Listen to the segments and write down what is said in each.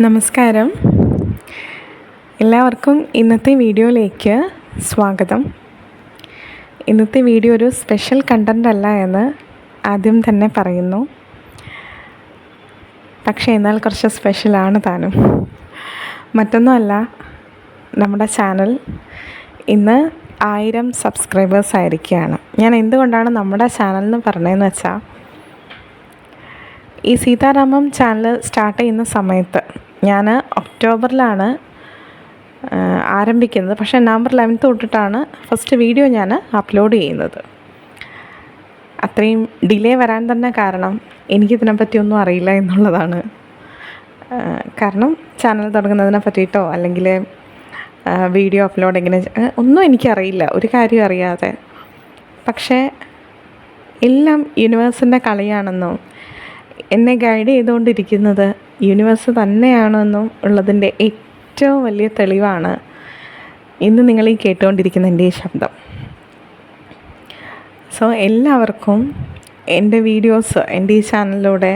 നമസ്കാരം. എല്ലാവർക്കും ഇന്നത്തെ വീഡിയോയിലേക്ക് സ്വാഗതം. ഇന്നത്തെ വീഡിയോ ഒരു സ്പെഷ്യൽ കണ്ടൻ്റ് അല്ല എന്ന് ആദ്യം തന്നെ പറയുന്നു. പക്ഷേ എന്നാൽ കുറച്ച് സ്പെഷ്യലാണ് താനും. മറ്റൊന്നുമല്ല, നമ്മുടെ ചാനൽ ഇന്ന് 1000 സബ്സ്ക്രൈബേഴ്സ് ആയിരിക്കുകയാണ്. ഞാൻ എന്തുകൊണ്ടാണ് നമ്മുടെ ചാനൽ എന്ന് പറഞ്ഞതെന്ന് വെച്ചാൽ, ഈ സീതാരാമം ചാനൽ സ്റ്റാർട്ട് ചെയ്യുന്ന സമയത്ത് ഞാൻ ഒക്ടോബറിലാണ് ആരംഭിക്കുന്നത്. പക്ഷേ നവംബർ 11 തൊട്ടിട്ടാണ് ഫസ്റ്റ് വീഡിയോ ഞാൻ അപ്ലോഡ് ചെയ്യുന്നത്. അത്രയും ഡിലേ വരാൻ തന്നെ കാരണം എനിക്കിതിനെപ്പറ്റി ഒന്നും അറിയില്ല എന്നുള്ളതാണ്. കാരണം ചാനൽ തുടങ്ങുന്നതിനെ പറ്റിയിട്ടോ അല്ലെങ്കിൽ വീഡിയോ അപ്ലോഡ് എങ്ങനെ ഒന്നും എനിക്കറിയില്ല, ഒരു കാര്യം അറിയാതെ. പക്ഷേ എല്ലാം യൂണിവേഴ്സിൻ്റെ കളിയാണെന്നും എന്നെ ഗൈഡ് ചെയ്തുകൊണ്ടിരിക്കുന്നത് യൂണിവേഴ്സ് തന്നെയാണെന്നും ഉള്ളതിൻ്റെ ഏറ്റവും വലിയ തെളിവാണ് ഇന്ന് നിങ്ങൾ ഈ കേട്ടുകൊണ്ടിരിക്കുന്ന എൻ്റെ ഈ ശബ്ദം. സോ എല്ലാവർക്കും എൻ്റെ വീഡിയോസ് എൻ്റെ ഈ ചാനലിലൂടെ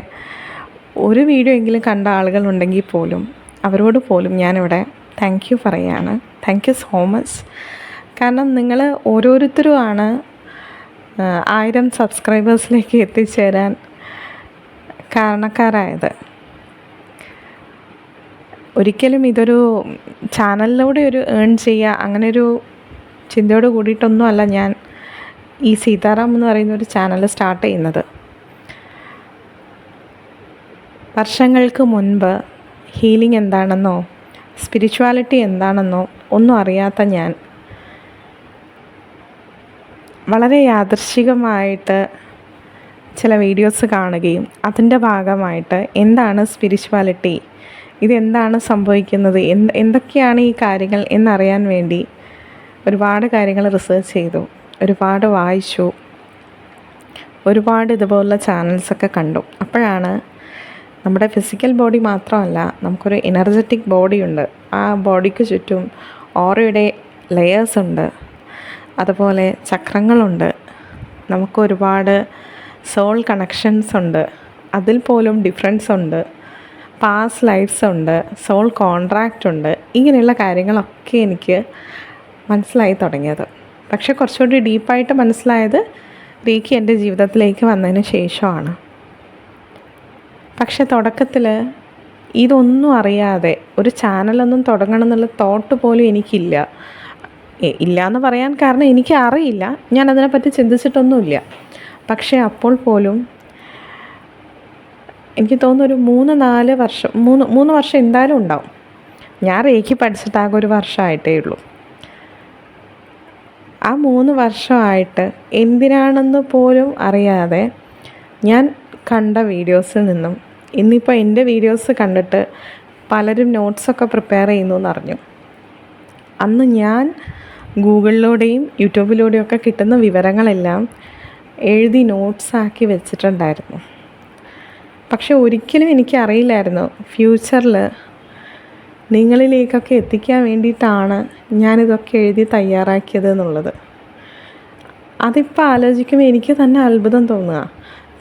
ഒരു വീഡിയോ എങ്കിലും കണ്ട ആളുകളുണ്ടെങ്കിൽ പോലും അവരോട് പോലും ഞാനിവിടെ താങ്ക് യു പറയുകയാണ്. Thank you so much. കാരണം നിങ്ങൾ ഓരോരുത്തരുമാണ് 1000 സബ്സ്ക്രൈബേഴ്സിലേക്ക് എത്തിച്ചേരാൻ കാരണക്കാരായത്. ഒരിക്കലും ഇതൊരു ചാനലിലൂടെ ഒരു ഏൺ ചെയ്യുക അങ്ങനെ ഒരു ചിന്തയോട് കൂടിയിട്ടൊന്നും അല്ല ഞാൻ ഈ സീതാറാം എന്ന് പറയുന്ന ഒരു ചാനൽ സ്റ്റാർട്ട് ചെയ്യുന്നത്. വർഷങ്ങൾക്ക് മുൻപ് ഹീലിംഗ് എന്താണെന്നോ സ്പിരിച്വാലിറ്റി എന്താണെന്നോ ഒന്നും അറിയാത്ത ഞാൻ വളരെ യാദൃശ്ചികമായിട്ട് ചില വീഡിയോസ് കാണുകയും അതിൻ്റെ ഭാഗമായിട്ട് എന്താണ് സ്പിരിച്വാലിറ്റി, ഇതെന്താണ് സംഭവിക്കുന്നത്, എന്തൊക്കെയാണ് ഈ കാര്യങ്ങൾ എന്നറിയാൻ വേണ്ടി ഒരുപാട് കാര്യങ്ങൾ റിസർച്ച് ചെയ്തു, ഒരുപാട് വായിച്ചു, ഒരുപാട് ഇതുപോലുള്ള ചാനൽസൊക്കെ കണ്ടു. അപ്പോഴാണ് നമ്മുടെ ഫിസിക്കൽ ബോഡി മാത്രമല്ല, നമുക്കൊരു എനർജറ്റിക് ബോഡിയുണ്ട്. ആ ബോഡിക്ക് ചുറ്റും ഓറയുടെ ലെയേഴ്സ് ഉണ്ട്, അതുപോലെ ചക്രങ്ങളുണ്ട്, നമുക്കൊരുപാട് സോൾ കണക്ഷൻസ് ഉണ്ട്, അതിൽ പോലും ഡിഫറൻസ് ഉണ്ട്, പാസ്റ്റ് ലൈഫ്സ് ഉണ്ട്, സോൾ കോൺട്രാക്റ്റ് ഉണ്ട്. ഇങ്ങനെയുള്ള കാര്യങ്ങളൊക്കെ എനിക്ക് മനസ്സിലായി തുടങ്ങിയത്. പക്ഷേ കുറച്ചുകൂടി ഡീപ്പായിട്ട് മനസ്സിലായത് റീക്കി എൻ്റെ ജീവിതത്തിലേക്ക് വന്നതിന് ശേഷമാണ്. പക്ഷേ തുടക്കത്തിൽ ഇതൊന്നും അറിയാതെ ഒരു ചാനലൊന്നും തുടങ്ങണം എന്നുള്ള തോട്ട് പോലും എനിക്കില്ല. ഇല്ല എന്ന് പറയാൻ കാരണം എനിക്ക് അറിയില്ല, ഞാൻ അതിനെപ്പറ്റി ചിന്തിച്ചിട്ടൊന്നുമില്ല. പക്ഷേ അപ്പോൾ പോലും എനിക്ക് തോന്നുന്നു ഒരു 3-4 വർഷം, 3 വർഷം എന്തായാലും ഉണ്ടാവും. ഞാൻ റേക്കി പഠിച്ചിട്ട് ആകെ 1 വർഷമായിട്ടേ ഉള്ളൂ. ആ 3 വർഷമായിട്ട് എന്തിനാണെന്ന് പോലും അറിയാതെ ഞാൻ കണ്ട വീഡിയോസിൽ നിന്നും ഇന്നിപ്പോൾ എൻ്റെ വീഡിയോസ് കണ്ടിട്ട് പലരും നോട്ട്സൊക്കെ പ്രിപ്പയർ ചെയ്യുന്നു എന്നറിഞ്ഞു. അന്ന് ഞാൻ ഗൂഗിളിലൂടെയും യൂട്യൂബിലൂടെയും ഒക്കെ കിട്ടുന്ന വിവരങ്ങളെല്ലാം എഴുതി നോട്ട്സാക്കി വെച്ചിട്ടുണ്ടായിരുന്നു. പക്ഷെ ഒരിക്കലും എനിക്കറിയില്ലായിരുന്നു ഫ്യൂച്ചറിൽ നിങ്ങളിലേക്കൊക്കെ എത്തിക്കാൻ വേണ്ടിയിട്ടാണ് ഞാനിതൊക്കെ എഴുതി തയ്യാറാക്കിയത് എന്നുള്ളത്. അതിപ്പോൾ ആലോചിക്കുമ്പോൾ എനിക്ക് തന്നെ അത്ഭുതം തോന്നുക.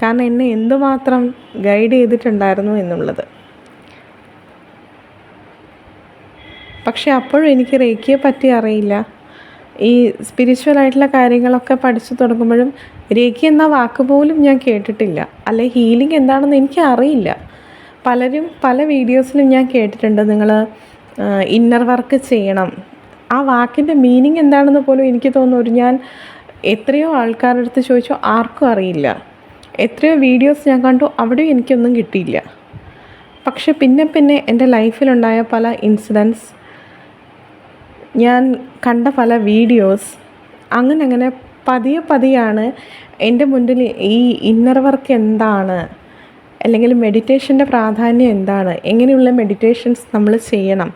കാരണം എന്നെ എന്തുമാത്രം ഗൈഡ് ചെയ്തിട്ടുണ്ടായിരുന്നു എന്നുള്ളത്. പക്ഷെ അപ്പോഴും എനിക്ക് റേക്കിയെ പറ്റി അറിയില്ല. ഈ സ്പിരിച്വലായിട്ടുള്ള കാര്യങ്ങളൊക്കെ പഠിച്ചു തുടങ്ങുമ്പോഴും രേഖി എന്ന വാക്ക് പോലും ഞാൻ കേട്ടിട്ടില്ല. അല്ലെ ഹീലിംഗ് എന്താണെന്ന് എനിക്ക് അറിയില്ല. പലരും പല വീഡിയോസിലും ഞാൻ കേട്ടിട്ടുണ്ട്, നിങ്ങൾ ഇന്നർ വർക്ക് ചെയ്യണം. ആ വാക്കിൻ്റെ മീനിങ് എന്താണെന്ന് പോലും എനിക്ക് തോന്നുന്നു ഞാൻ എത്രയോ ആൾക്കാരുടെ അടുത്ത് ചോദിച്ചു, ആർക്കും അറിയില്ല. എത്രയോ വീഡിയോസ് ഞാൻ കണ്ടു, അവിടെയും എനിക്കൊന്നും കിട്ടിയില്ല. പക്ഷെ പിന്നെ എൻ്റെ ലൈഫിലുണ്ടായ പല ഇൻസിഡൻസ്, ഞാൻ കണ്ട പല വീഡിയോസ്, അങ്ങനെ പതിയാണ് എൻ്റെ മുന്നിൽ ഈ ഇന്നർ വർക്ക് എന്താണ്, അല്ലെങ്കിൽ മെഡിറ്റേഷൻ്റെ പ്രാധാന്യം എന്താണ്, എങ്ങനെയുള്ള മെഡിറ്റേഷൻസ് നമ്മൾ ചെയ്യണം,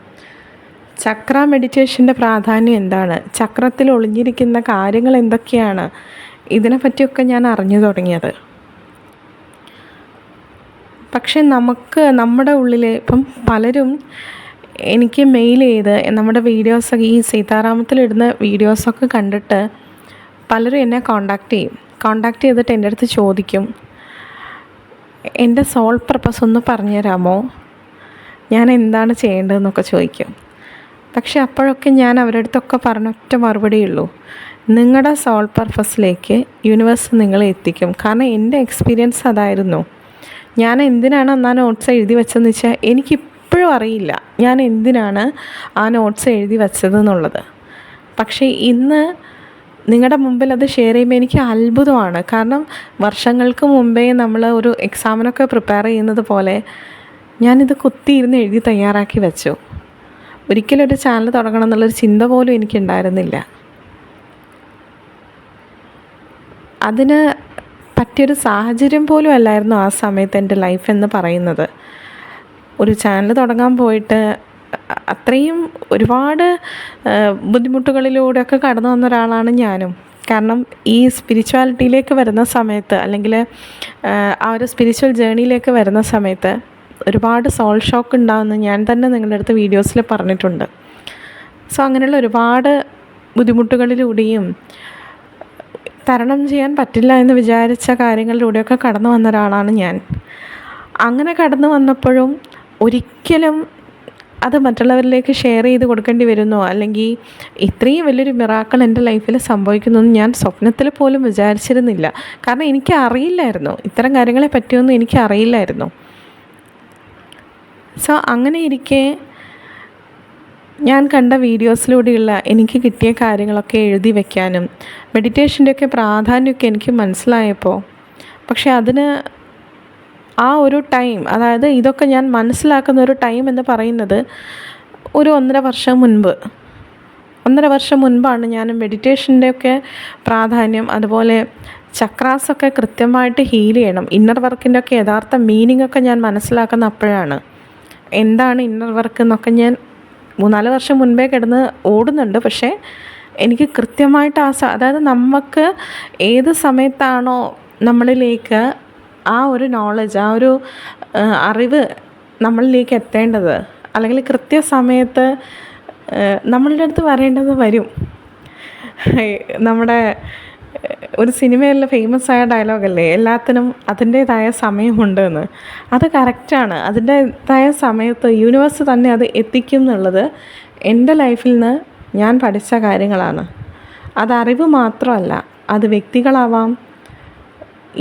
ചക്ര മെഡിറ്റേഷൻ്റെ പ്രാധാന്യം എന്താണ്, ചക്രത്തിൽ ഒളിഞ്ഞിരിക്കുന്ന കാര്യങ്ങൾ എന്തൊക്കെയാണ്, ഇതിനെപ്പറ്റിയൊക്കെ ഞാൻ അറിഞ്ഞു തുടങ്ങിയത്. പക്ഷെ നമ്മുടെ ഉള്ളിൽ ഇപ്പം പലരും എനിക്ക് മെയിൽ ചെയ്ത് നമ്മുടെ വീഡിയോസൊക്കെ ഈ സീതാരാമത്തിലിടുന്ന വീഡിയോസൊക്കെ കണ്ടിട്ട് പലരും എന്നെ കോണ്ടാക്ട് ചെയ്തിട്ട് എൻ്റെ അടുത്ത് ചോദിക്കും, എൻ്റെ സോൾ പർപ്പസ് ഒന്ന് പറഞ്ഞു തരാമോ, ഞാൻ എന്താണ് ചെയ്യേണ്ടതെന്നൊക്കെ ചോദിക്കും. പക്ഷെ അപ്പോഴൊക്കെ ഞാൻ അവരുടെ അടുത്തൊക്കെ പറഞ്ഞ ഒറ്റ മറുപടിയുള്ളൂ, നിങ്ങളുടെ സോൾ പർപ്പസിലേക്ക് യൂണിവേഴ്സ് നിങ്ങളെ എത്തിക്കും. കാരണം എൻ്റെ എക്സ്പീരിയൻസ് അതായിരുന്നു. ഞാൻ എന്തിനാണ് അന്ന് ആ നോട്ട്സ് എഴുതി വെച്ചതെന്ന് വെച്ചാൽ എനിക്കിപ്പോഴും അറിയില്ല ഞാൻ എന്തിനാണ് ആ നോട്ട്സ് എഴുതി വെച്ചതെന്നുള്ളത്. പക്ഷേ ഇന്ന് നിങ്ങളുടെ മുമ്പിൽ അത് ഷെയർ ചെയ്യുമ്പോൾ എനിക്ക് അത്ഭുതമാണ്. കാരണം വർഷങ്ങൾക്ക് മുമ്പേ നമ്മൾ ഒരു എക്സാമിനൊക്കെ പ്രിപ്പയർ ചെയ്യുന്നത് പോലെ ഞാനിത് കുത്തിയിരുന്ന് എഴുതി തയ്യാറാക്കി വെച്ചു. ഒരിക്കലും ഒരു ചാനൽ തുടങ്ങണം എന്നുള്ളൊരു ചിന്ത പോലും എനിക്കുണ്ടായിരുന്നില്ല. അതിന് പറ്റിയൊരു സാഹചര്യം പോലും അല്ലായിരുന്നു ആ സമയത്ത് എൻ്റെ ലൈഫ് എന്ന് പറയുന്നത്. ഒരു ചാനൽ തുടങ്ങാൻ പോയിട്ട് അത്രയും ഒരുപാട് ബുദ്ധിമുട്ടുകളിലൂടെയൊക്കെ കടന്നു വന്ന ഒരാളാണ് ഞാനും. കാരണം ഈ സ്പിരിച്വാലിറ്റിയിലേക്ക് വരുന്ന സമയത്ത്, അല്ലെങ്കിൽ ആ ഒരു സ്പിരിച്വൽ ജേണിയിലേക്ക് വരുന്ന സമയത്ത് ഒരുപാട് സോൾ ഷോക്ക് ഉണ്ടാകുമെന്ന് ഞാൻ തന്നെ നിങ്ങളുടെ അടുത്ത് വീഡിയോസിൽ പറഞ്ഞിട്ടുണ്ട്. സോ അങ്ങനെയുള്ള ഒരുപാട് ബുദ്ധിമുട്ടുകളിലൂടെയും തരണം ചെയ്യാൻ പറ്റില്ല എന്ന് വിചാരിച്ച കാര്യങ്ങളിലൂടെയൊക്കെ കടന്നു വന്ന ഒരാളാണ് ഞാൻ. അങ്ങനെ കടന്നു വന്നപ്പോഴും ഒരിക്കലും അത് മറ്റുള്ളവരിലേക്ക് ഷെയർ ചെയ്ത് കൊടുക്കേണ്ടി വരുന്നോ, അല്ലെങ്കിൽ ഇത്രയും വലിയൊരു മിറാക്കിൾ എൻ്റെ ലൈഫിൽ സംഭവിക്കുമെന്ന് ഞാൻ സ്വപ്നത്തിൽ പോലും വിചാരിച്ചിരുന്നില്ല. കാരണം എനിക്ക് അറിയില്ലായിരുന്നു, ഇത്തരം കാര്യങ്ങളെ പറ്റിയൊന്നും എനിക്ക് അറിയില്ലായിരുന്നു. സോ അങ്ങനെ ഇരിക്കെ ഞാൻ കണ്ട വീഡിയോസിലൂടെയുള്ള എനിക്ക് കിട്ടിയ കാര്യങ്ങളൊക്കെ എഴുതി വയ്ക്കാനും മെഡിറ്റേഷൻ്റെയൊക്കെ പ്രാധാന്യമൊക്കെ എനിക്ക് മനസ്സിലായപ്പോൾ, പക്ഷെ അതിന് ആ ഒരു ടൈം, അതായത് ഇതൊക്കെ ഞാൻ മനസ്സിലാക്കുന്ന ഒരു ടൈം എന്ന് പറയുന്നത് ഒരു 1.5 വർഷം മുൻപാണ് ഞാൻ മെഡിറ്റേഷൻ്റെയൊക്കെ പ്രാധാന്യം, അതുപോലെ ചക്രാസൊക്കെ കൃത്യമായിട്ട് ഹീൽ ചെയ്യണം, ഇന്നർ വർക്കിൻ്റെ ഒക്കെ യഥാർത്ഥ മീനിങ് ഒക്കെ ഞാൻ മനസ്സിലാക്കുന്ന അപ്പോഴാണ്. എന്താണ് ഇന്നർ വർക്ക് എന്നൊക്കെ ഞാൻ 3-4 വർഷം മുൻപേ കിടന്ന് ഓടുന്നുണ്ട്. പക്ഷേ എനിക്ക് കൃത്യമായിട്ട് അതായത് നമുക്ക് ഏത് സമയത്താണോ നമ്മളിലേക്ക് ആ ഒരു നോളജ്, ആ ഒരു അറിവ് നമ്മളിലേക്ക് എത്തേണ്ടത്, അല്ലെങ്കിൽ കൃത്യസമയത്ത് നമ്മളുടെ അടുത്ത് വരേണ്ടത് വരും. നമ്മുടെ ഒരു സിനിമയിലെ ഫേമസ് ആയ ഡയലോഗല്ലേ, എല്ലാത്തിനും അതിൻ്റേതായ സമയമുണ്ട് എന്ന്. അത് കറക്റ്റാണ്. അതിൻ്റേതായ സമയത്ത് യൂണിവേഴ്സ് തന്നെ അത് എത്തിക്കും എന്നുള്ളത് എൻ്റെ ലൈഫിൽ നിന്ന് ഞാൻ പഠിച്ച കാര്യങ്ങളാണ്. അതറിവ് മാത്രമല്ല, അത് വ്യക്തികളാവാം,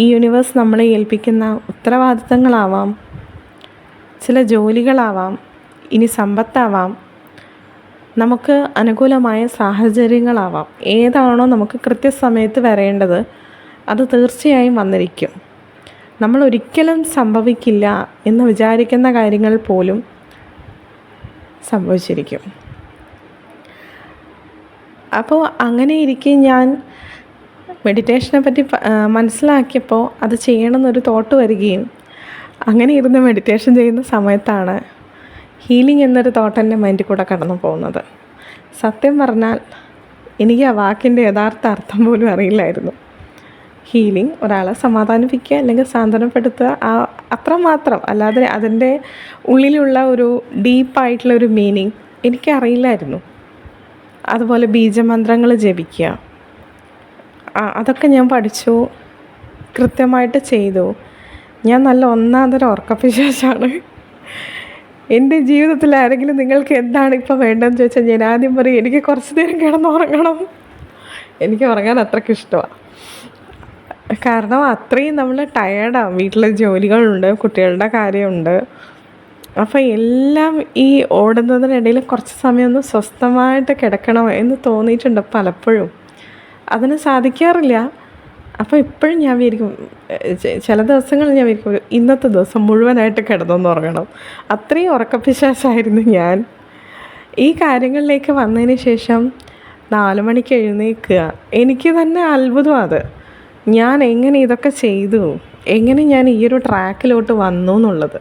ഈ യൂണിവേഴ്സ് നമ്മളെ ഏൽപ്പിക്കുന്ന ഉത്തരവാദിത്തങ്ങളാവാം, ചില ജോലികളാവാം, ഇനി സമ്പത്താവാം, നമുക്ക് അനുകൂലമായ സാഹചര്യങ്ങളാവാം. ഏതാണോ നമുക്ക് കൃത്യസമയത്ത് വരേണ്ടത് അത് തീർച്ചയായും വന്നിരിക്കും. നമ്മൾ ഒരിക്കലും സംഭവിക്കില്ല എന്ന് വിചാരിക്കുന്ന കാര്യങ്ങൾ പോലും സംഭവിച്ചിരിക്കും. അപ്പോൾ അങ്ങനെ ഇരിക്കെ ഞാൻ മെഡിറ്റേഷനെ പറ്റി മനസ്സിലാക്കിയപ്പോൾ അത് ചെയ്യണമെന്നൊരു തോട്ട് വരികയും അങ്ങനെ ഇരുന്ന് മെഡിറ്റേഷൻ ചെയ്യുന്ന സമയത്താണ് ഹീലിംഗ് എന്നൊരു തോട്ട് എൻ്റെ മൈൻഡിൽ കൂടെ കടന്നു പോകുന്നത്. സത്യം പറഞ്ഞാൽ എനിക്ക് ആ വാക്കിൻ്റെ യഥാർത്ഥ അർത്ഥം പോലും അറിയില്ലായിരുന്നു. ഹീലിംഗ്, ഒരാളെ സമാധാനിപ്പിക്കുക അല്ലെങ്കിൽ സാന്ത്വനപ്പെടുത്തുക, അത്രമാത്രം. അല്ലാതെ അതിൻ്റെ ഉള്ളിലുള്ള ഒരു ഡീപ്പായിട്ടുള്ളൊരു മീനിങ് എനിക്കറിയില്ലായിരുന്നു. അതുപോലെ ബീജമന്ത്രങ്ങൾ ജപിക്കുക, അതൊക്കെ ഞാൻ പഠിച്ചു, കൃത്യമായിട്ട് ചെയ്തു. ഞാൻ നല്ല ഒന്നാന്തരം ഉറക്കപ്പിശാചാണ്. എൻ്റെ ജീവിതത്തിൽ ആരെങ്കിലും നിങ്ങൾക്ക് എന്താണ് ഇപ്പോൾ വേണ്ടതെന്ന് ചോദിച്ചാൽ ഞാൻ ആദ്യം പറയും, എനിക്ക് കുറച്ച് നേരം കിടന്നുറങ്ങണം. എനിക്ക് ഉറങ്ങാൻ അത്രയ്ക്ക് ഇഷ്ടമാണ്. കാരണം അത്രയും നമ്മൾ ടയേർഡാവും. വീട്ടിലെ ജോലികളുണ്ട്, കുട്ടികളുടെ കാര്യമുണ്ട്. അപ്പോൾ എല്ലാം ഈ ഓടുന്നതിനിടയിൽ കുറച്ച് സമയം ഒന്ന് സ്വസ്ഥമായിട്ട് കിടക്കണം എന്ന് തോന്നിയിട്ടുണ്ട് പലപ്പോഴും. അതിന് സാധിക്കാറില്ല. അപ്പോൾ ഇപ്പോഴും ഞാൻ വിചാരിക്കും, ചില ദിവസങ്ങളിൽ ഞാൻ വിചാരിക്കും ഇന്നത്തെ ദിവസം മുഴുവനായിട്ട് കിടന്നൊന്നുറങ്ങണം. അത്രയും ഉറക്കപ്പിശാചായിരുന്നു ഞാൻ. ഈ കാര്യങ്ങളിലേക്ക് വന്നതിന് ശേഷം 4 മണിക്ക് എഴുന്നേൽക്കുക, എനിക്ക് തന്നെ അത്ഭുതം. അത് ഞാൻ എങ്ങനെ ഇതൊക്കെ ചെയ്തു, എങ്ങനെ ഞാൻ ഈ ഒരു ട്രാക്കിലോട്ട് വന്നു എന്നുള്ളത്.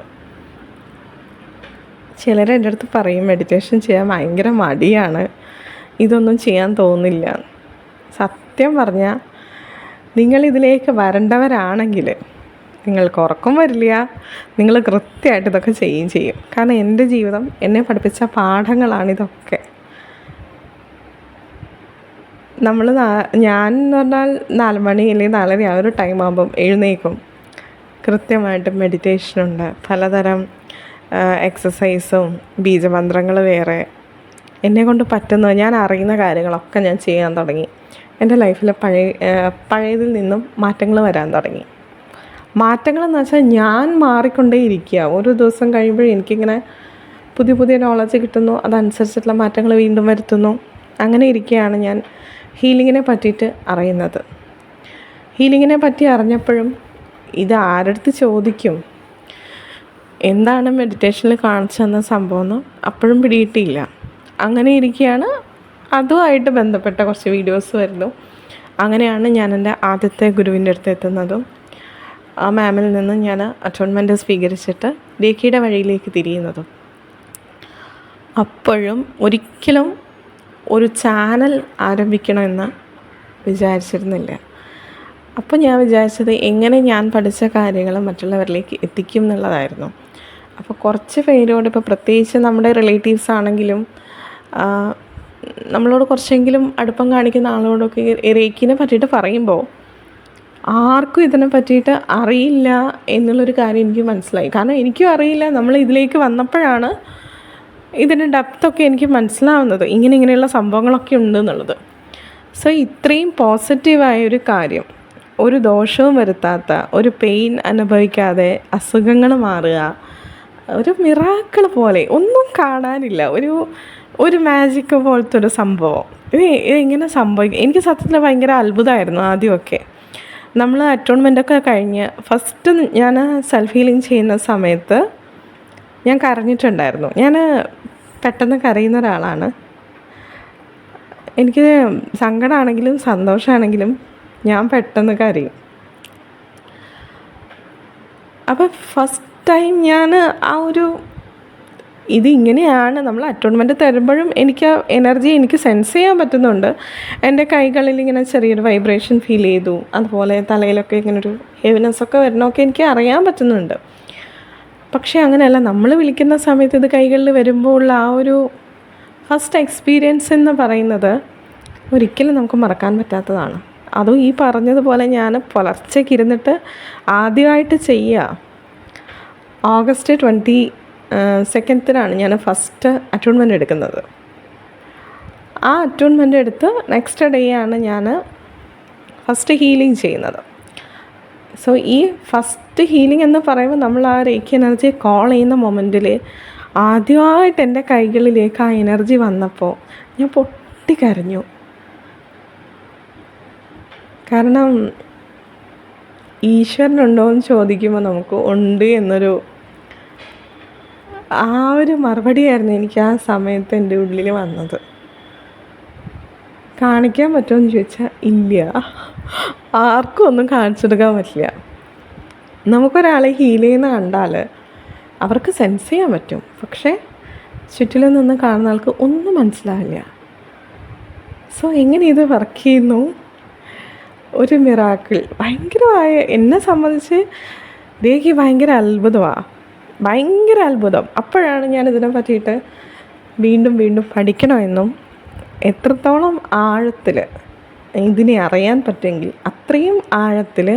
ചിലർ എൻ്റെ അടുത്ത് പറയും മെഡിറ്റേഷൻ ചെയ്യാൻ ഭയങ്കര മടിയാണ്, ഇതൊന്നും ചെയ്യാൻ തോന്നില്ല. സത്യം പറഞ്ഞാൽ നിങ്ങളിതിലേക്ക് വരേണ്ടവരാണെങ്കിൽ നിങ്ങൾക്ക് ഉറക്കം വരില്ല, നിങ്ങൾ കൃത്യമായിട്ട് ഇതൊക്കെ ചെയ്യുകയും ചെയ്യും. കാരണം എൻ്റെ ജീവിതം എന്നെ പഠിപ്പിച്ച പാഠങ്ങളാണിതൊക്കെ. ഞാൻ എന്ന് പറഞ്ഞാൽ 4 മണി അല്ലെങ്കിൽ 4:30 ആ ഒരു ടൈം ആകുമ്പം എഴുന്നേൽക്കും. കൃത്യമായിട്ട് മെഡിറ്റേഷനുണ്ട്, പലതരം എക്സസൈസും ബീജമന്ത്രങ്ങൾ വേറെ, എന്നെക്കൊണ്ട് പറ്റുന്ന ഞാൻ അറിയുന്ന കാര്യങ്ങളൊക്കെ ഞാൻ ചെയ്യാൻ തുടങ്ങി. എൻ്റെ ലൈഫിൽ പഴയതിൽ നിന്നും മാറ്റങ്ങൾ വരാൻ തുടങ്ങി. മാറ്റങ്ങളെന്ന് വെച്ചാൽ ഞാൻ മാറിക്കൊണ്ടേ ഇരിക്കുക. ഓരോ ദിവസം കഴിയുമ്പോഴും എനിക്കിങ്ങനെ പുതിയ പുതിയ നോളജ് കിട്ടുന്നു, അതനുസരിച്ചിട്ടുള്ള മാറ്റങ്ങൾ വീണ്ടും വരുത്തുന്നു. അങ്ങനെ ഇരിക്കുകയാണ് ഞാൻ ഹീലിങ്ങിനെ പറ്റിയിട്ട് അറിയുന്നത്. ഹീലിങ്ങിനെ പറ്റി അറിഞ്ഞപ്പോഴും ഇത് ആരടുത്ത് ചോദിക്കും, എന്താണ് മെഡിറ്റേഷനിൽ കാണിച്ചു തന്ന സംഭവമെന്ന് അപ്പോഴും പിടിയിട്ടില്ല. അങ്ങനെ ഇരിക്കുകയാണ് അതുമായിട്ട് ബന്ധപ്പെട്ട കുറച്ച് വീഡിയോസ് വരുന്നു. അങ്ങനെയാണ് ഞാൻ എൻ്റെ ആദ്യത്തെ ഗുരുവിൻ്റെ അടുത്ത് എത്തുന്നതും ആ മാമിൽ നിന്ന് ഞാൻ അറ്റോൺമെൻറ്റ് സ്വീകരിച്ചിട്ട് രേഖയുടെ വഴിയിലേക്ക് തിരിയുന്നതും. അപ്പോഴും ഒരിക്കലും ഒരു ചാനൽ ആരംഭിക്കണമെന്ന് വിചാരിച്ചിരുന്നില്ല. അപ്പോൾ ഞാൻ വിചാരിച്ചത് എങ്ങനെ ഞാൻ പഠിച്ച കാര്യങ്ങൾ മറ്റുള്ളവരിലേക്ക് എത്തിക്കും എന്നുള്ളതായിരുന്നു. അപ്പോൾ കുറച്ച് പേരോട്, ഇപ്പോൾ പ്രത്യേകിച്ച് നമ്മുടെ റിലേറ്റീവ്സ് ആണെങ്കിലും നമ്മളോട് കുറച്ചെങ്കിലും അടുപ്പം കാണിക്കുന്ന ആളോടൊക്കെ റേക്കിനെ പറ്റിയിട്ട് പറയുമ്പോൾ ആർക്കും ഇതിനെ പറ്റിയിട്ട് അറിയില്ല എന്നുള്ളൊരു കാര്യം എനിക്ക് മനസ്സിലായി. കാരണം എനിക്കും അറിയില്ല. നമ്മൾ ഇതിലേക്ക് വന്നപ്പോഴാണ് ഇതിൻ്റെ ഡെപ്തൊക്കെ എനിക്ക് മനസ്സിലാവുന്നത്, ഇങ്ങനെയുള്ള സംഭവങ്ങളൊക്കെ ഉണ്ട് എന്നുള്ളത്. സോ ഇത്രയും പോസിറ്റീവായൊരു കാര്യം, ഒരു ദോഷവും വരുത്താത്ത, ഒരു പെയിൻ അനുഭവിക്കാതെ അസുഖങ്ങൾ മാറുക, ഒരു മിറാക്കിൾ പോലെ, ഒന്നും കാണാനില്ല, ഒരു മാജിക് പോലത്തെ ഒരു സംഭവം. ഇതെങ്ങനെ സംഭവിക്കും? എനിക്ക് സത്യത്തിൽ ഭയങ്കര അത്ഭുതമായിരുന്നു ആദ്യമൊക്കെ. നമ്മൾ അറ്റോൺമെൻറ്റൊക്കെ കഴിഞ്ഞ് ഫസ്റ്റ് ഞാൻ സെൽഫ് ഹീലിംഗ് ചെയ്യുന്ന സമയത്ത് ഞാൻ കരഞ്ഞിട്ടുണ്ടായിരുന്നു. ഞാൻ പെട്ടെന്ന് കരയുന്ന ഒരാളാണ്. എനിക്ക് സങ്കടമാണെങ്കിലും സന്തോഷമാണെങ്കിലും ഞാൻ പെട്ടെന്ന് കരയും. അപ്പോൾ ഫസ്റ്റ് ടൈം ഞാൻ ആ ഒരു ഇതിങ്ങനെയാണ് നമ്മൾ അറ്റോൺമെൻറ്റ് തരുമ്പോഴും എനിക്ക് ആ എനർജി എനിക്ക് സെൻസ് ചെയ്യാൻ പറ്റുന്നുണ്ട്. എൻ്റെ കൈകളിൽ ഇങ്ങനെ ചെറിയൊരു വൈബ്രേഷൻ ഫീൽ ചെയ്തു. അതുപോലെ തലയിലൊക്കെ ഇങ്ങനൊരു ഹെവിനെസ്സൊക്കെ വരണമൊക്കെ എനിക്ക് അറിയാൻ പറ്റുന്നുണ്ട്. പക്ഷേ അങ്ങനെയല്ല, നമ്മൾ വിളിക്കുന്ന സമയത്ത് ഇത് കൈകളിൽ വരുമ്പോൾ ഉള്ള ആ ഒരു ഫസ്റ്റ് എക്സ്പീരിയൻസ് എന്ന് പറയുന്നത് ഒരിക്കലും നമുക്ക് മറക്കാൻ പറ്റാത്തതാണ്. അതും ഈ പറഞ്ഞതുപോലെ ഞാൻ പുലർച്ചയ്ക്ക് ഇരുന്നിട്ട് ആദ്യമായിട്ട് ചെയ്യുക. ഓഗസ്റ്റ് 22 ഞാൻ ഫസ്റ്റ് അറ്റോൺമെൻറ്റ് എടുക്കുന്നത്. ആ അറ്റോൺമെൻറ്റ് എടുത്ത് നെക്സ്റ്റ് ഡേ ആണ് ഞാൻ ഫസ്റ്റ് ഹീലിംഗ് ചെയ്യുന്നത്. സോ ഈ ഫസ്റ്റ് ഹീലിംഗ് എന്ന് പറയുമ്പോൾ നമ്മൾ ആ റേക്കി എനർജിയെ കോൾ ചെയ്യുന്ന മൊമെൻറ്റിൽ ആദ്യമായിട്ട് എൻ്റെ കൈകളിലേക്ക് ആ എനർജി വന്നപ്പോൾ ഞാൻ പൊട്ടിക്കരഞ്ഞു. കാരണം ഈശ്വരനുണ്ടോ എന്ന് ചോദിക്കുമ്പോൾ നമുക്ക് ഉണ്ട് എന്നൊരു ആ ഒരു മറുപടിയായിരുന്നു എനിക്ക് ആ സമയത്ത് എൻ്റെ ഉള്ളിൽ വന്നത്. കാണിക്കാൻ പറ്റുമെന്ന് ചോദിച്ചാൽ ഇല്ല, ആർക്കും ഒന്നും കാണിച്ചെടുക്കാൻ പറ്റില്ല. നമുക്കൊരാളെ ഹീൽ ചെയ്യുന്ന കണ്ടാൽ അവർക്ക് സെൻസ് ചെയ്യാൻ പറ്റും, പക്ഷേ ചുറ്റിലും നിന്ന് കാണുന്ന ആൾക്ക് ഒന്നും മനസ്സിലാവില്ല. സോ എങ്ങനെ ഇത് വർക്ക് ചെയ്യുന്നു? ഒരു മിറാക്കിൾ, ഭയങ്കരമായ, എന്നെ സംബന്ധിച്ച് ദേഹി ഭയങ്കര അത്ഭുതം. അപ്പോഴാണ് ഞാൻ ഇതിനെ പറ്റിയിട്ട് വീണ്ടും പഠിക്കണമെന്നും എത്രത്തോളം ആഴത്തിൽ ഇതിനെ അറിയാൻ പറ്റുമെങ്കിൽ അത്രയും ആഴത്തിൽ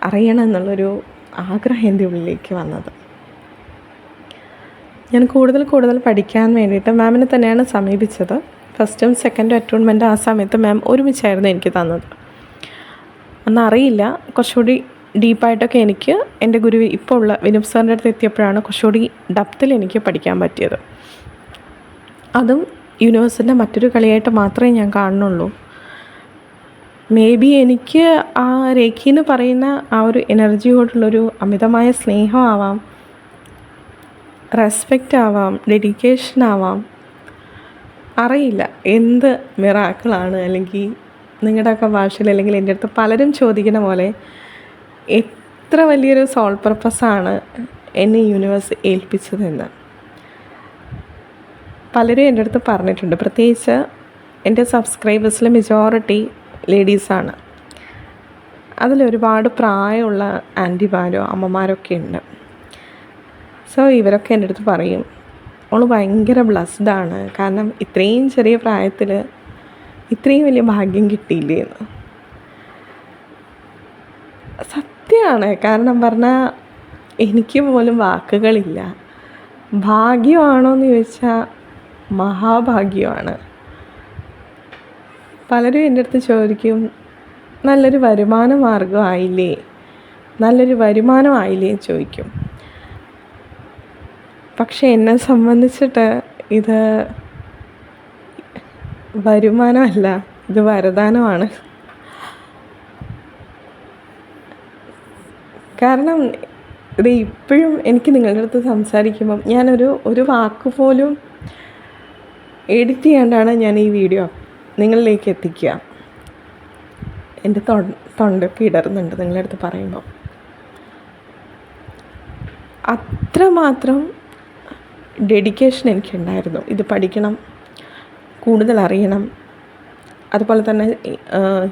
അറിയണം എന്നുള്ളൊരു ആഗ്രഹം എൻ്റെ ഉള്ളിലേക്ക് വന്നത്. ഞാൻ കൂടുതൽ പഠിക്കാൻ വേണ്ടിയിട്ട് മാമിനെ തന്നെയാണ് സമീപിച്ചത്. ഫസ്റ്റും സെക്കൻഡും അറ്റോൺമെൻറ്റ് ആ സമയത്ത് മാം ഒരുമിച്ചായിരുന്നു എനിക്ക് തന്നത്. അന്നറിയില്ല, കുറച്ചുകൂടി ഡീപ്പായിട്ടൊക്കെ എനിക്ക് എൻ്റെ ഗുരു ഇപ്പോൾ ഉള്ള വിനുപ് സാറിൻ്റെ അടുത്ത് എത്തിയപ്പോഴാണ് കുറച്ചുകൂടി ഡെപ്തിൽ എനിക്ക് പഠിക്കാൻ പറ്റിയത്. അതും യൂണിവേഴ്സിൻ്റെ മറ്റൊരു കളിയായിട്ട് മാത്രമേ ഞാൻ കാണുന്നുള്ളൂ. മേ ബി എനിക്ക് ആ രേഖി എന്ന് പറയുന്ന ആ ഒരു എനർജിയോടുള്ളൊരു അമിതമായ സ്നേഹമാവാം, റെസ്പെക്റ്റ് ആവാം, ഡെഡിക്കേഷൻ ആവാം, അറിയില്ല എന്ത് മിറാക്കിളാണ്. അല്ലെങ്കിൽ നിങ്ങളുടെയൊക്കെ ഭാഷയിൽ, അല്ലെങ്കിൽ എൻ്റെ അടുത്ത് പലരും ചോദിക്കുന്ന പോലെ എത്ര വലിയൊരു സോൾ പർപ്പസാണ് എന്നെ യൂണിവേഴ്സ് ഏൽപ്പിച്ചതെന്ന് പലരും എൻ്റെ അടുത്ത് പറഞ്ഞിട്ടുണ്ട്. പ്രത്യേകിച്ച് എൻ്റെ സബ്സ്ക്രൈബേഴ്സിലെ മെജോറിറ്റി ലേഡീസാണ്. അതിലൊരുപാട് പ്രായമുള്ള ആൻറ്റിമാരോ അമ്മമാരൊക്കെ ഉണ്ട്. സോ ഇവരൊക്കെ എൻ്റെ അടുത്ത് പറയും, അവൾ ഭയങ്കര ബ്ലസ്ഡാണ്, കാരണം ഇത്രയും ചെറിയ പ്രായത്തിൽ ഇത്രയും വലിയ ഭാഗ്യം കിട്ടിയില്ലേ എന്ന്. സത്യമാണ്. കാരണം പറഞ്ഞാൽ എനിക്ക് പോലും വാക്കുകളില്ല. ഭാഗ്യമാണോ എന്ന് ചോദിച്ചാൽ മഹാഭാഗ്യമാണ്. പലരും എൻ്റെ അടുത്ത് ചോദിക്കും, നല്ലൊരു വരുമാന മാർഗമായില്ലേ, നല്ലൊരു വരുമാനമായില്ലേ എന്ന് ചോദിക്കും. പക്ഷെ എന്നെ സംബന്ധിച്ചിട്ട് ഇത് വരുമാനമല്ല, ഇത് വരദാനമാണ്. കാരണം ഇത് ഇപ്പോഴും എനിക്ക് നിങ്ങളുടെ അടുത്ത് സംസാരിക്കുമ്പം ഒരു വാക്ക് പോലും എഡിറ്റ് ചെയ്യാണ്ടാണ് ഞാൻ ഈ വീഡിയോ നിങ്ങളിലേക്ക് എത്തിക്കുക. എൻ്റെ തൊണ്ടൊക്കെ ഇടറുന്നുണ്ട് നിങ്ങളുടെ അടുത്ത് പറയുമ്പോൾ. അത്രമാത്രം ഡെഡിക്കേഷൻ എനിക്കുണ്ടായിരുന്നു. ഇത് പഠിക്കണം, കൂടുതൽ അറിയണം. അതുപോലെ തന്നെ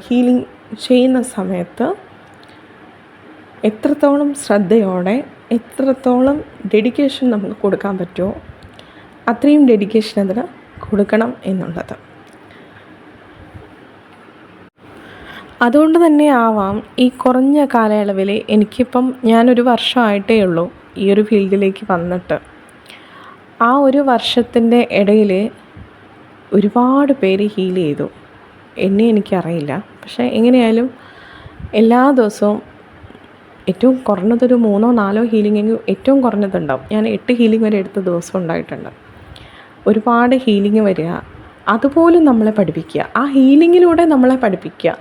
ഹീലിംഗ് ചെയ്യുന്ന സമയത്ത് എത്രത്തോളം ശ്രദ്ധയോടെ, എത്രത്തോളം ഡെഡിക്കേഷൻ നമുക്ക് കൊടുക്കാൻ പറ്റുമോ അത്രയും ഡെഡിക്കേഷൻ അതിന് കൊടുക്കണം എന്നുള്ളത്. അതുകൊണ്ട് തന്നെ ആവാം ഈ കുറഞ്ഞ കാലയളവിൽ എനിക്കിപ്പം ഞാനൊരു വർഷമായിട്ടേ ഉള്ളൂ ഈ ഒരു ഫീൽഡിലേക്ക് വന്നിട്ട്. ആ ഒരു വർഷത്തിൻ്റെ ഇടയിൽ ഒരുപാട് പേര് ഹീൽ ചെയ്തു. എന്നെ എനിക്കറിയില്ല, പക്ഷേ എങ്ങനെയായാലും എല്ലാ ദിവസവും ഏറ്റവും കുറഞ്ഞതൊരു 3-4 ഹീലിംഗ് ഏറ്റവും കുറഞ്ഞതുണ്ടാവും. ഞാൻ 8 ഹീലിംഗ് വരെ എടുത്ത ദിവസം ഉണ്ടായിട്ടുണ്ട്. ഒരുപാട് ഹീലിംഗ് വരിക, അതുപോലും നമ്മളെ പഠിപ്പിക്കുക, ആ ഹീലിങ്ങിലൂടെ നമ്മളെ പഠിപ്പിക്കുക.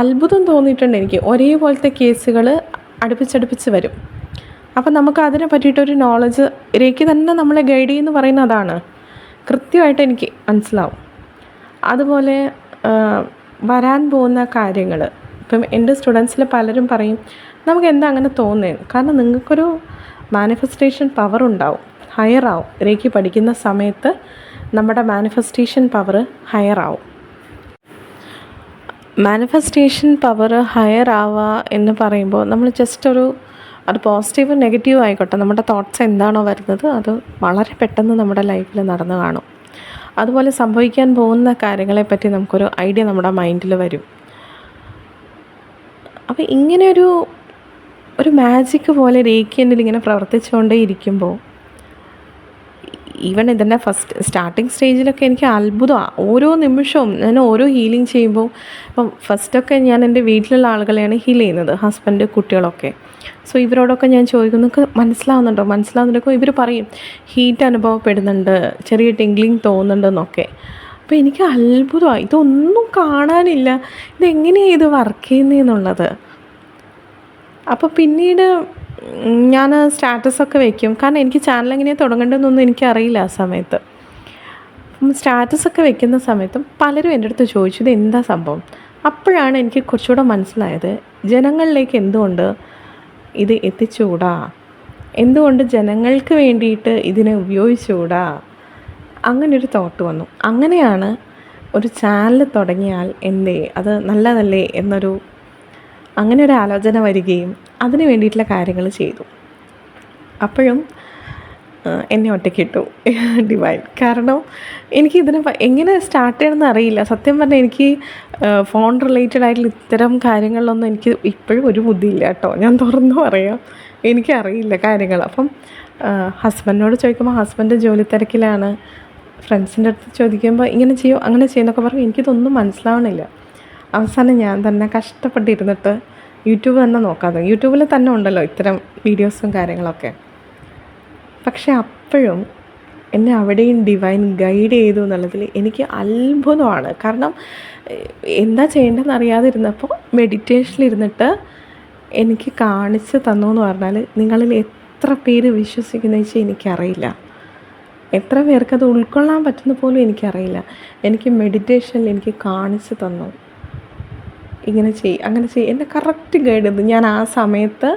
അത്ഭുതം തോന്നിയിട്ടുണ്ട് എനിക്ക്. ഒരേപോലത്തെ കേസുകൾ അടുപ്പിച്ചടുപ്പിച്ച് വരും. അപ്പം നമുക്ക് അതിനെ പറ്റിയിട്ടൊരു നോളജ് രേഖ തന്നെ നമ്മളെ ഗൈഡ് ചെയ്യുമെന്ന് പറയുന്ന അതാണ്. കൃത്യമായിട്ട് എനിക്ക് മനസ്സിലാവും. അതുപോലെ വരാൻ പോകുന്ന കാര്യങ്ങൾ ഇപ്പം എൻ്റെ സ്റ്റുഡൻസിൽ പലരും പറയും, നമുക്ക് എന്താ അങ്ങനെ തോന്നുന്നത്? കാരണം നിങ്ങൾക്കൊരു മാനിഫെസ്റ്റേഷൻ പവർ ഉണ്ടാവും, ഹയർ ആവും. രേഖ പഠിക്കുന്ന സമയത്ത് നമ്മുടെ മാനിഫെസ്റ്റേഷൻ പവർ ഹയർ ആവും. മാനിഫെസ്റ്റേഷൻ പവർ ഹയർ ആവുക എന്ന് പറയുമ്പോൾ നമ്മൾ അത് പോസിറ്റീവ് നെഗറ്റീവ് ആയിക്കോട്ടെ, നമ്മുടെ തോട്ട്സ് എന്താണോ വരുന്നത് അത് വളരെ പെട്ടെന്ന് നമ്മുടെ ലൈഫിൽ നടന്നു കാണും. അതുപോലെ സംഭവിക്കാൻ പോകുന്ന കാര്യങ്ങളെപ്പറ്റി നമുക്കൊരു ഐഡിയ നമ്മുടെ മൈൻഡിൽ വരും. അപ്പോൾ ഇങ്ങനെ ഒരു മാജിക് പോലെ രേഖ എന്നിൽ ഇങ്ങനെ പ്രവർത്തിച്ചുകൊണ്ടേ ഇരിക്കുമ്പോൾ, ഈവൻ ഇതിൻ്റെ സ്റ്റാർട്ടിങ് സ്റ്റേജിലൊക്കെ എനിക്ക് അത്ഭുതമാണ്. ഓരോ നിമിഷവും ഞാൻ ഓരോ ഹീലിംഗ് ചെയ്യുമ്പോൾ, ഇപ്പം ഫസ്റ്റൊക്കെ ഞാൻ എൻ്റെ വീട്ടിലുള്ള ആളുകളെയാണ് ഹീൽ ചെയ്യുന്നത്, ഹസ്ബൻഡ്, കുട്ടികളൊക്കെ. സോ ഇവരോടൊക്കെ ഞാൻ ചോദിക്കും, നിങ്ങൾക്ക് മനസ്സിലാവുന്നുണ്ടോ? ഇവർ പറയും ഹീറ്റ് അനുഭവപ്പെടുന്നുണ്ട്, ചെറിയ ടിംഗ്ലിങ് തോന്നുന്നുണ്ടെന്നൊക്കെ. അപ്പോൾ എനിക്ക് അത്ഭുതമാണ്, ഇതൊന്നും കാണാനില്ല, ഇതെങ്ങനെയാണ് ഇത് വർക്ക് ചെയ്യുന്നതെന്നുള്ളത്. അപ്പോൾ പിന്നീട് ഞാൻ സ്റ്റാറ്റസൊക്കെ വയ്ക്കും. കാരണം എനിക്ക് ചാനൽ എങ്ങനെയാണ് തുടങ്ങേണ്ടതെന്നൊന്നും എനിക്കറിയില്ല ആ സമയത്ത്. സ്റ്റാറ്റസൊക്കെ വെക്കുന്ന സമയത്തും പലരും എൻ്റെ അടുത്ത് ചോദിച്ചു, ഇത് എന്താ സംഭവം? അപ്പോഴാണ് എനിക്ക് കുറച്ചുകൂടെ മനസ്സിലായത്, ജനങ്ങളിലേക്ക് എന്തുകൊണ്ട് ഇത് എത്തിച്ചുകൂടാ, എന്തുകൊണ്ട് ജനങ്ങൾക്ക് വേണ്ടിയിട്ട് ഇതിനെ ഉപയോഗിച്ചുകൂടാ, അങ്ങനൊരു തോട്ട് വന്നു. അങ്ങനെയാണ് ഒരു ചാനൽ തുടങ്ങിയാൽ അത് നല്ലതല്ലേ അങ്ങനെ ഒരു ആലോചന വരികയും അതിന് വേണ്ടിയിട്ടുള്ള കാര്യങ്ങൾ ചെയ്തു. അപ്പോഴും എന്നെ ഒറ്റയ്ക്കിട്ടു ഡിവൈൻ. കാരണം എനിക്ക് എങ്ങനെ സ്റ്റാർട്ട് ചെയ്യണമെന്ന് അറിയില്ല. സത്യം പറഞ്ഞാൽ എനിക്ക് ഫോൺ റിലേറ്റഡ് ആയിട്ടുള്ള ഇത്തരം കാര്യങ്ങളിലൊന്നും എനിക്ക് ഇപ്പോഴും ഒരു ബുദ്ധിയില്ല കേട്ടോ, ഞാൻ തുറന്നു പറയാം. എനിക്കറിയില്ല കാര്യങ്ങൾ. അപ്പം ഹസ്ബൻഡിനോട് ചോദിക്കുമ്പോൾ ഹസ്ബൻഡ് ജോലി തിരക്കിലാണ്. ഫ്രണ്ട്സിൻ്റെ അടുത്ത് ചോദിക്കുമ്പോൾ ഇങ്ങനെ ചെയ്യും അങ്ങനെ ചെയ്യുന്നൊക്കെ പറയും. എനിക്കിതൊന്നും മനസ്സിലാവണില്ല. അവസാനം ഞാൻ തന്നെ കഷ്ടപ്പെട്ടിരുന്നിട്ട് യൂട്യൂബ് തന്നെ നോക്കാതെ, യൂട്യൂബിൽ തന്നെ ഉണ്ടല്ലോ ഇത്തരം വീഡിയോസും കാര്യങ്ങളൊക്കെ. പക്ഷെ അപ്പോഴും എന്നെ അവിടെയും ഡിവൈൻ ഗൈഡ് ചെയ്തു എന്നുള്ളതിൽ എനിക്ക് അത്ഭുതമാണ്. കാരണം എന്താ ചെയ്യേണ്ടതെന്ന് അറിയാതിരുന്നപ്പോൾ മെഡിറ്റേഷനിലിരുന്നിട്ട് എനിക്ക് കാണിച്ച് തന്നു എന്ന് പറഞ്ഞാൽ, നിങ്ങളിൽ എത്ര പേര് വിശ്വസിക്കുന്നത് വെച്ചാൽ എനിക്കറിയില്ല. എത്ര പേർക്കത് ഉൾക്കൊള്ളാൻ പറ്റുന്ന പോലും എനിക്കറിയില്ല. എനിക്ക് മെഡിറ്റേഷനിൽ എനിക്ക് കാണിച്ച് തന്നു, ഇങ്ങനെ അങ്ങനെ എന്നെ കറക്റ്റ് ഗൈഡ് ചെയ്തു. ഞാൻ ആ സമയത്ത്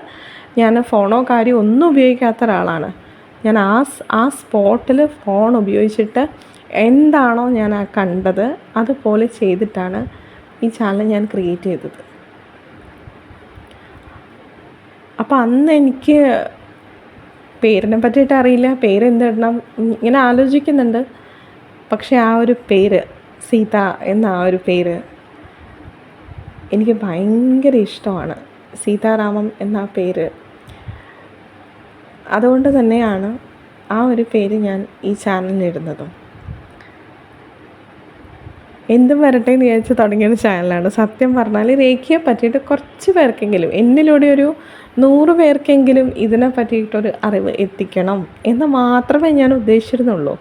ഫോണോ കാര്യം ഒന്നും ഉപയോഗിക്കാത്ത ഒരാളാണ്. ഞാൻ ആ സ്പോട്ടിൽ ഫോൺ ഉപയോഗിച്ചിട്ട് എന്താണോ ഞാൻ കണ്ടത് അതുപോലെ ചെയ്തിട്ടാണ് ഈ ചാനൽ ഞാൻ ക്രിയേറ്റ് ചെയ്തത്. അപ്പോൾ അന്ന് എനിക്ക് പേരിനെ പറ്റിയിട്ട് അറിയില്ല, പേരെന്തിടണം ഇങ്ങനെ ആലോചിക്കുന്നുണ്ട്. പക്ഷേ ആ ഒരു പേര് സീത എന്ന ആ ഒരു പേര് എനിക്ക് ഭയങ്കര ഇഷ്ടമാണ്. സീതാരാമം എന്ന പേര്. അതുകൊണ്ട് തന്നെയാണ് ആ ഒരു പേര് ഞാൻ ഈ ചാനലിലിടുന്നതും. എന്തും വരട്ടെ എന്ന് വിചാരിച്ച് തുടങ്ങിയൊരു ചാനലാണ്. സത്യം പറഞ്ഞാൽ രേഖയെ പറ്റിയിട്ട് കുറച്ച് പേർക്കെങ്കിലും, എന്നിലൂടെ ഒരു 100 പേർക്കെങ്കിലും ഇതിനെ പറ്റിയിട്ടൊരു അറിവ് എത്തിക്കണം എന്ന് മാത്രമേ ഞാൻ ഉദ്ദേശിച്ചിരുന്നുള്ളൂ.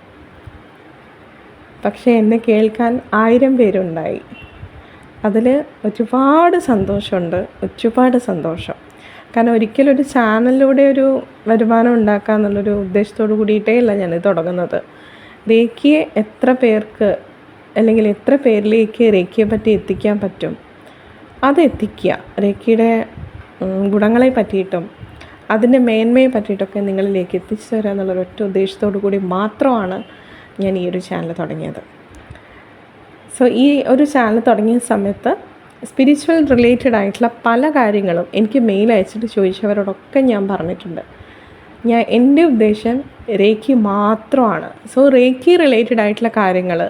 പക്ഷേ എന്നെ കേൾക്കാൻ 1000 പേരുണ്ടായി. അതിൽ ഒരുപാട് സന്തോഷമുണ്ട്, ഒരുപാട് സന്തോഷം. കാരണം ഒരിക്കലും ഒരു ചാനലിലൂടെ ഒരു വരുമാനം ഉണ്ടാക്കുക എന്നുള്ളൊരു ഉദ്ദേശത്തോടു കൂടിയിട്ടേ അല്ല ഞാനിത് തുടങ്ങുന്നത്. രേഖയെ എത്ര പേർക്ക് അല്ലെങ്കിൽ എത്ര പേരിലേക്ക് രേഖയെ പറ്റി എത്തിക്കാൻ പറ്റും അത് എത്തിക്കുക. രേഖയുടെ ഗുണങ്ങളെ പറ്റിയിട്ടും അതിൻ്റെ മേന്മയെ പറ്റിയിട്ടൊക്കെ നിങ്ങളിലേക്ക് എത്തിച്ചു തരിക എന്നുള്ളൊരൊറ്റ ഉദ്ദേശത്തോടു കൂടി മാത്രമാണ് ഞാൻ ഈ ഒരു ചാനൽ തുടങ്ങിയത്. സോ ഈ ഒരു ചാനൽ തുടങ്ങിയ സമയത്ത് സ്പിരിച്വൽ റിലേറ്റഡ് ആയിട്ടുള്ള പല കാര്യങ്ങളും എനിക്ക് മെയിൽ അയച്ചിട്ട് ചോദിച്ചവരോടൊക്കെ ഞാൻ പറഞ്ഞിട്ടുണ്ട്. എൻ്റെ ഉദ്ദേശം റേക്കി മാത്രമാണ്. സോ റേക്കി റിലേറ്റഡ് ആയിട്ടുള്ള കാര്യങ്ങൾ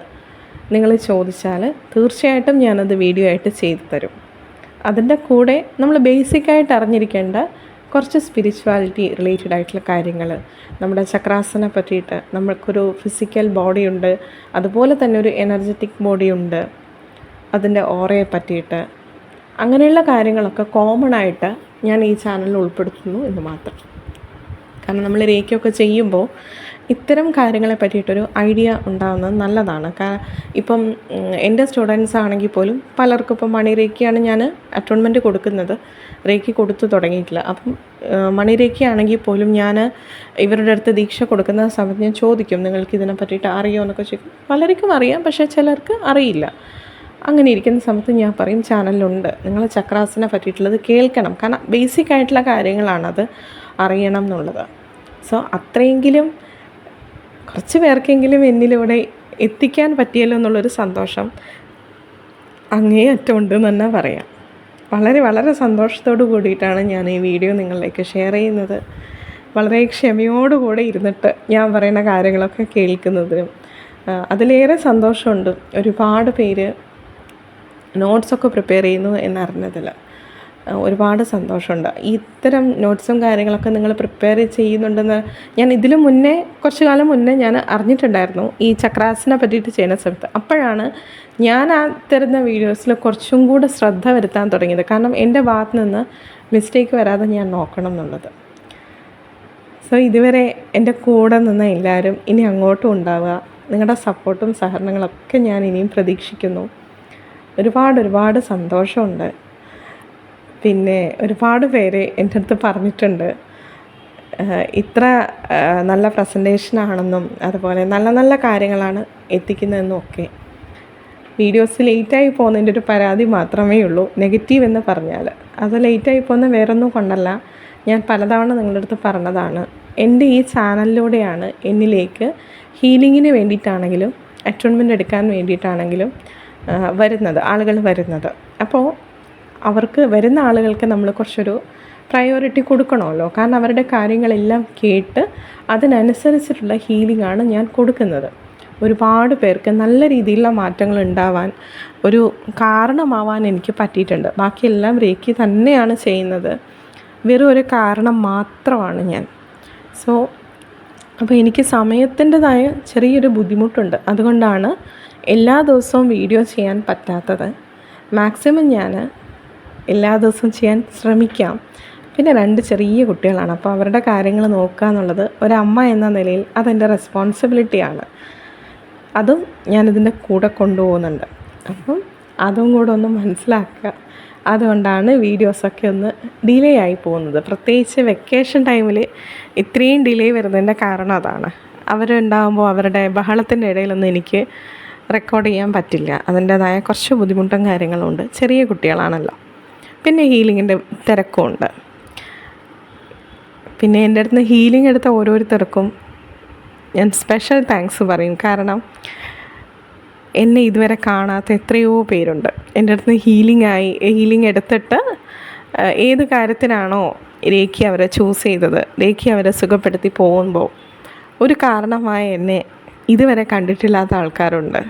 നിങ്ങൾ ചോദിച്ചാൽ തീർച്ചയായിട്ടും ഞാനത് വീഡിയോ ആയിട്ട് ചെയ്തു തരും. അതിൻ്റെ കൂടെ നമ്മൾ ബേസിക്കായിട്ട് അറിഞ്ഞിരിക്കേണ്ട കുറച്ച് സ്പിരിച്വാലിറ്റി റിലേറ്റഡ് ആയിട്ടുള്ള കാര്യങ്ങൾ, നമ്മുടെ ചക്രാസിനെ പറ്റിയിട്ട്, നമ്മൾക്കൊരു ഫിസിക്കൽ ബോഡിയുണ്ട്, അതുപോലെ തന്നെ ഒരു എനർജറ്റിക് ബോഡിയുണ്ട്, അതിൻ്റെ ഓറയെ പറ്റിയിട്ട്, അങ്ങനെയുള്ള കാര്യങ്ങളൊക്കെ കോമൺ ആയിട്ട് ഞാൻ ഈ ചാനലിൽ ഉൾപ്പെടുത്തുന്നു എന്ന് മാത്രം. കാരണം നമ്മൾ രേഖയൊക്കെ ചെയ്യുമ്പോൾ ഇത്തരം കാര്യങ്ങളെ പറ്റിയിട്ടൊരു ഐഡിയ ഉണ്ടാകുന്നത് നല്ലതാണ്. ഇപ്പം എൻ്റെ സ്റ്റുഡൻസ് ആണെങ്കിൽ പോലും പലർക്കും ഇപ്പം മണിരേഖയാണ് ഞാൻ അറ്റോൺമെൻറ്റ് കൊടുക്കുന്നത്, രേഖ കൊടുത്തു തുടങ്ങിയിട്ടില്ല. അപ്പം മണിരേഖയാണെങ്കിൽ പോലും ഞാൻ ഇവരുടെ അടുത്ത് ദീക്ഷ കൊടുക്കുന്ന സമയത്ത് ഞാൻ ചോദിക്കും, നിങ്ങൾക്ക് ഇതിനെ പറ്റിയിട്ട് അറിയുമോ എന്നൊക്കെ ചോദിക്കും. പലർക്കും അറിയാം, പക്ഷേ ചിലർക്ക് അറിയില്ല. അങ്ങനെ ഇരിക്കുന്ന സമയത്ത് ഞാൻ പറയും, ചാനലിലുണ്ട്, നിങ്ങൾ ചക്രാസിനെ പറ്റിയിട്ടുള്ളത് കേൾക്കണം. കാരണം ബേസിക് ആയിട്ടുള്ള കാര്യങ്ങളാണത് അറിയണം എന്നുള്ളത്. സോ അത്രയെങ്കിലും കുറച്ച് പേർക്കെങ്കിലും എന്നിലൂടെ എത്തിക്കാൻ പറ്റിയല്ലോ എന്നുള്ളൊരു സന്തോഷം അങ്ങേയറ്റം ഉണ്ട് എന്ന് തന്നെ പറയാം. വളരെ വളരെ സന്തോഷത്തോടു കൂടിയിട്ടാണ് ഞാൻ ഈ വീഡിയോ നിങ്ങളിലേക്ക് ഷെയർ ചെയ്യുന്നത്. വളരെ ക്ഷമയോടുകൂടെ ഇരുന്നിട്ട് ഞാൻ പറയുന്ന കാര്യങ്ങളൊക്കെ കേൾക്കുന്നതിനും അതിലേറെ സന്തോഷമുണ്ട്. ഒരുപാട് പേര് നോട്ട്സൊക്കെ പ്രിപ്പയർ ചെയ്യുന്നു എന്നറിഞ്ഞതിൽ ഒരുപാട് സന്തോഷമുണ്ട്. ഇത്തരം നോട്ട്സും കാര്യങ്ങളൊക്കെ നിങ്ങൾ പ്രിപ്പയർ ചെയ്യുന്നുണ്ടെന്ന് ഞാൻ ഇതിനു മുന്നേ, കുറച്ച് കാലം മുന്നേ ഞാൻ അറിഞ്ഞിട്ടുണ്ടായിരുന്നു ഈ ചക്രാസിനെ പറ്റിയിട്ട് ചെയ്യുന്ന സമയത്ത്. അപ്പോഴാണ് ഞാൻ ആ തരുന്ന വീഡിയോസിൽ കുറച്ചും കൂടെ ശ്രദ്ധ വരുത്താൻ തുടങ്ങിയത്. കാരണം എൻ്റെ ഭാഗത്ത് നിന്ന് മിസ്റ്റേക്ക് വരാതെ ഞാൻ നോക്കണം എന്നുള്ളത്. സോ ഇതുവരെ എൻ്റെ കൂടെ നിന്ന എല്ലാവരും ഇനി അങ്ങോട്ടും ഉണ്ടാവുക. നിങ്ങളുടെ സപ്പോർട്ടും സഹകരണങ്ങളൊക്കെ ഞാൻ ഇനിയും പ്രതീക്ഷിക്കുന്നു. ഒരുപാട് സന്തോഷമുണ്ട്. പിന്നെ ഒരുപാട് പേര് എൻ്റെ അടുത്ത് പറഞ്ഞിട്ടുണ്ട് ഇത്ര നല്ല പ്രസൻറ്റേഷനാണെന്നും അതുപോലെ നല്ല നല്ല കാര്യങ്ങളാണ് എത്തിക്കുന്നതെന്നും ഒക്കെ. വീഡിയോസ് ലേറ്റായി പോകുന്നതിൻ്റെ ഒരു പരാതി മാത്രമേ ഉള്ളൂ, നെഗറ്റീവ് എന്ന് പറഞ്ഞാൽ. അത് ലേറ്റായി പോകുന്ന വേറൊന്നും കൊണ്ടല്ല, ഞാൻ പലതവണ നിങ്ങളുടെ അടുത്ത് പറഞ്ഞതാണ്. എൻ്റെ ഈ ചാനലിലൂടെയാണ് എന്നിലേക്ക് ഹീലിങ്ങിന് വേണ്ടിയിട്ടാണെങ്കിലും അറ്റോൺമെൻറ്റ് എടുക്കാൻ വേണ്ടിയിട്ടാണെങ്കിലും ആളുകൾ വരുന്നത്. അപ്പോൾ അവർക്ക് വരുന്ന ആളുകൾക്ക് നമ്മൾ കുറച്ചൊരു പ്രയോറിറ്റി കൊടുക്കണമല്ലോ. കാരണം അവരുടെ കാര്യങ്ങളെല്ലാം കേട്ട് അതിനനുസരിച്ചിട്ടുള്ള ഹീലിംഗാണ് ഞാൻ കൊടുക്കുന്നത്. ഒരുപാട് പേർക്ക് നല്ല രീതിയിലുള്ള മാറ്റങ്ങൾ ഉണ്ടാവാൻ ഒരു കാരണമാവാൻ എനിക്ക് പറ്റിയിട്ടുണ്ട്. ബാക്കിയെല്ലാം രേഖി തന്നെയാണ് ചെയ്യുന്നത്, വെറും ഒരു കാരണം മാത്രമാണ് ഞാൻ. സോ അപ്പോൾ എനിക്ക് സമയത്തിൻ്റെതായ ചെറിയൊരു ബുദ്ധിമുട്ടുണ്ട്. അതുകൊണ്ടാണ് എല്ലാ ദിവസവും വീഡിയോ ചെയ്യാൻ പറ്റാത്തത്. മാക്സിമം ഞാൻ എല്ലാ ദിവസവും ചെയ്യാൻ ശ്രമിക്കാം. പിന്നെ 2 ചെറിയ കുട്ടികളാണ്, അപ്പോൾ അവരുടെ കാര്യങ്ങൾ നോക്കുക എന്നുള്ളത് ഒരമ്മ എന്ന നിലയിൽ അതെൻ്റെ റെസ്പോൺസിബിലിറ്റിയാണ്. അതും ഞാനിതിൻ്റെ കൂടെ കൊണ്ടുപോകുന്നുണ്ട്. അപ്പം അതും കൂടെ ഒന്ന് മനസ്സിലാക്കുക. അതുകൊണ്ടാണ് വീഡിയോസൊക്കെ ഒന്ന് ഡിലേ ആയി പോകുന്നത്. പ്രത്യേകിച്ച് വെക്കേഷൻ ടൈമിൽ ഇത്രയും ഡിലേ വരുന്നതിൻ്റെ കാരണം അതാണ്. അവരുണ്ടാകുമ്പോൾ അവരുടെ ബഹളത്തിൻ്റെ ഇടയിലൊന്നും എനിക്ക് റെക്കോർഡ് ചെയ്യാൻ പറ്റില്ല. അതിൻ്റേതായ കുറച്ച് ബുദ്ധിമുട്ടും കാര്യങ്ങളും ഉണ്ട്. ചെറിയ കുട്ടികളാണല്ലോ. പിന്നെ ഹീലിങ്ങിൻ്റെ തിരക്കുമുണ്ട്. പിന്നെ എൻ്റെ അടുത്ത് നിന്ന് ഹീലിംഗ് എടുത്ത ഓരോരുത്തർക്കും ഞാൻ സ്പെഷ്യൽ താങ്ക്സ് പറയും. കാരണം എന്നെ ഇതുവരെ കാണാത്ത എത്രയോ പേരുണ്ട്. എൻ്റെ അടുത്ത് നിന്ന് ഹീലിംഗ് എടുത്തിട്ട് ഏത് കാര്യത്തിനാണോ രേഖി അവരെ ചൂസ് ചെയ്തത്, രേഖി അവരെ സുഖപ്പെടുത്തി പോകുമ്പോൾ ഒരു കാരണമായി എന്നെ ഇതുവരെ കണ്ടിട്ടില്ലാത്ത ആൾക്കാരുണ്ട്.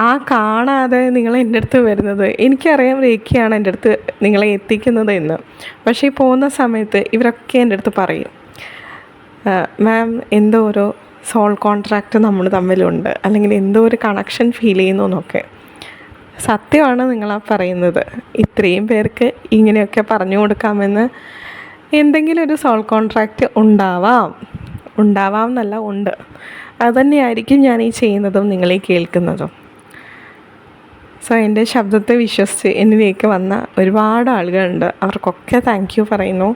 ആ കാണാതെ നിങ്ങൾ എൻ്റെ അടുത്ത് വരുന്നത്, എനിക്കറിയാം രേഖയാണ് എൻ്റെ അടുത്ത് നിങ്ങളെ എത്തിക്കുന്നത് എന്ന്. പക്ഷേ ഈ പോകുന്ന സമയത്ത് ഇവരൊക്കെ എൻ്റെ അടുത്ത് പറയും, മാം എന്തോ ഒരു സോൾ കോൺട്രാക്റ്റ് നമ്മൾ തമ്മിലുണ്ട്, അല്ലെങ്കിൽ എന്തോ ഒരു കണക്ഷൻ ഫീൽ ചെയ്യുന്നു എന്നൊക്കെ. സത്യമാണ് നിങ്ങളാ പറയുന്നത്. ഇത്രയും പേർക്ക് ഇങ്ങനെയൊക്കെ പറഞ്ഞു കൊടുക്കാമെന്ന് എന്തെങ്കിലും ഒരു സോൾ കോൺട്രാക്റ്റ് ഉണ്ടാവാം എന്നല്ല, ഉണ്ട്. അതുതന്നെയായിരിക്കും ഞാൻ ഈ ചെയ്യുന്നതും നിങ്ങളീ കേൾക്കുന്നതും. സോ എൻ്റെ ശബ്ദത്തെ വിശ്വസിച്ച് എന്നിലേക്ക് വന്ന ഒരുപാട് ആളുകളുണ്ട്. അവർക്കൊക്കെ താങ്ക് യു പറയുന്നു.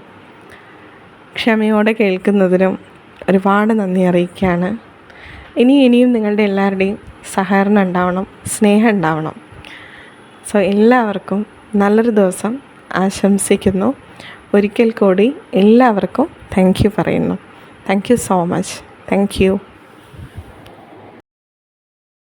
ക്ഷമയോടെ കേൾക്കുന്നതിനും ഒരുപാട് നന്ദി അറിയിക്കുകയാണ്. ഇനിയും നിങ്ങളുടെ എല്ലാവരുടെയും സഹകരണം ഉണ്ടാവണം, സ്നേഹം ഉണ്ടാവണം. സോ എല്ലാവർക്കും നല്ലൊരു ദിവസം ആശംസിക്കുന്നു. ഒരിക്കൽ കൂടി എല്ലാവർക്കും താങ്ക് യു പറയുന്നു. Thank you so much. Thank you.